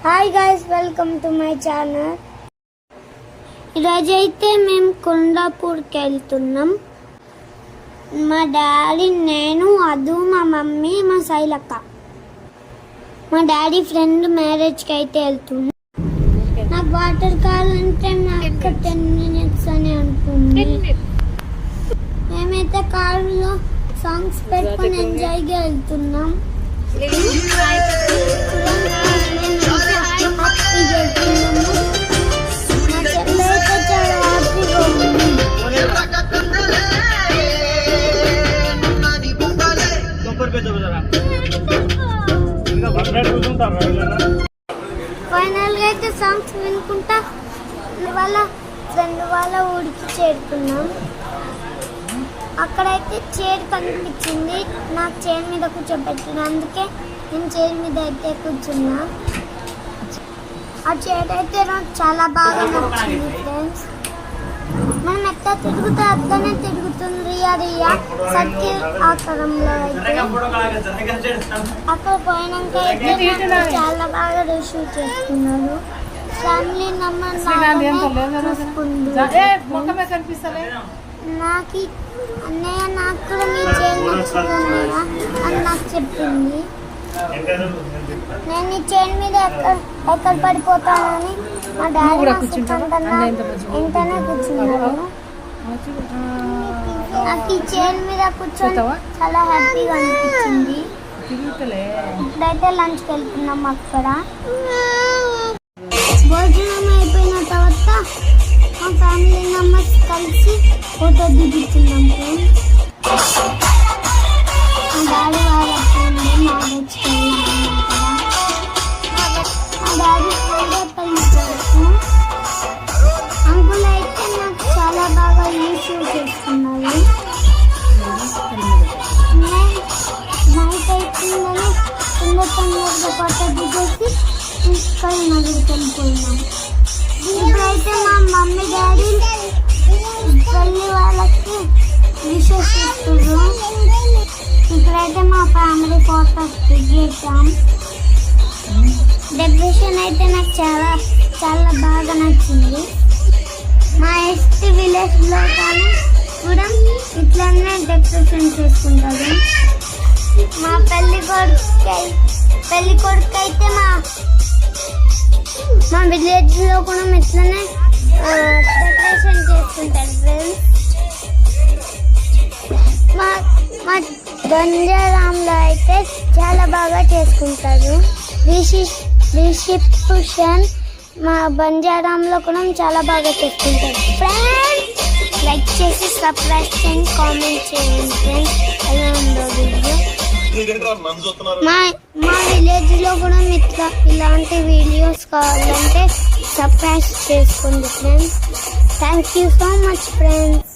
Hi guys, welcome to my channel. ఈరోజు అయితే మేము కొండాపూర్కి వెళ్తున్నాం. మా డాడీ, నేను, అదు, మా మమ్మీ, మా శైలక్క. మా డాడీ ఫ్రెండ్ మ్యారేజ్కి అయితే వెళ్తున్నాం. నాకు వాటర్ కావాలంటే నాకు 10 minutes అని అంటుంది. మేమైతే కారులో సాంగ్స్ పెట్టుకొని ఎంజాయ్గా వెళ్తున్నాం. ఫైనల్ గా అయితే సాంగ్స్ వినుకుంటా వాళ్ళ ఫ్రెండ్ వాళ్ళ ఊరికి చేరుకున్నాం. అక్కడైతే చైర్ కనిపించింది. నాకు చైర్ మీద కూర్చోబెట్టిన, అందుకే నేను చైర్ మీద అయితే కూర్చున్నా. ఆ చైర్ అయితే నాకు చాలా బాగా నచ్చింది ఫ్రెండ్స్. మనం ఎట్లా తిరుగుతా అట్లనే తిరుగుతుంది. అది సర్కిల్ ఆకారంలో అయితే అక్కడ పోయినాక అయితే చాలా బాగా రిసీవ్ చేసుకున్నారు. ఫ్యామిలీ నెంబర్ నాకు అన్నయ్య, నాకు కూడా మీ చైర్ నచ్చింది అన్నయ్య అని నాకు చెప్పింది. నేను ఈ చైర్ మీద ఎక్కడ పడిపోతానని మా డాడీ వెంటనే కూర్చున్నారు. నాకు ఈ చైర్ మీద కూర్చొని చాలా హ్యాపీగా అనిపించింది. ఇప్పుడైతే లంచ్కి వెళ్తున్నాం. అక్కడ భోజనం అయిపోయిన తర్వాత మా ఫ్యామిలీ మెంబర్స్ కలిసి ఫోటో దిగుతున్నాం ఫ్రెండ్స్. మా డాడీ వాళ్ళ ఫ్రెండ్ మ్యారేజ్కి వెళ్ళాము. మా డాడీ పెళ్ళి అంకుల్ అయితే నాకు చాలా బాగా యూస్ చేస్తున్నారు. నైట్ అయిపోయిందని తొందరగా ఫోటో దిగేసి ఇక్కడ నగరికి వెళ్ళిపోయినాం. ఇప్పుడైతే మా మమ్మీ డాడీ పెళ్ళి వాళ్ళకి విషెస్ ఇస్తున్నారు. ఇక్కడైతే మా ఫ్యామిలీ ఫోటోస్ దిగేసాం. డెకరేషన్ అయితే నాకు చాలా చాలా బాగా నచ్చింది. మా ఎస్ట్ విలేజ్లో కానీ కూడా ఇట్లానే డెకరేషన్ చేసుకుంటారు. మా పెళ్లి కొడుకు అయితే మా విలేజ్లో కూడా ఇట్లానే డెకరేషన్ చేసుకుంటారు ఫ్రెండ్స్. మా బంజారాంలో అయితే చాలా బాగా చేసుకుంటారు. రిసెప్షన్ మా బంజారాంలో కూడా చాలా బాగా చేసుకుంటారు ఫ్రెండ్స్. లైక్ చేసి సబ్స్క్రైబ్ చేయండి, కామెంట్ చేయండి ఫ్రెండ్స్. ఎలా ఉందో వీడియో. మా విలేజ్లో కూడా ఇలాంటి వీడియోస్ కావాలంటే సబ్స్క్రైబ్ చేసుకోండి friends. Thank you so much friends.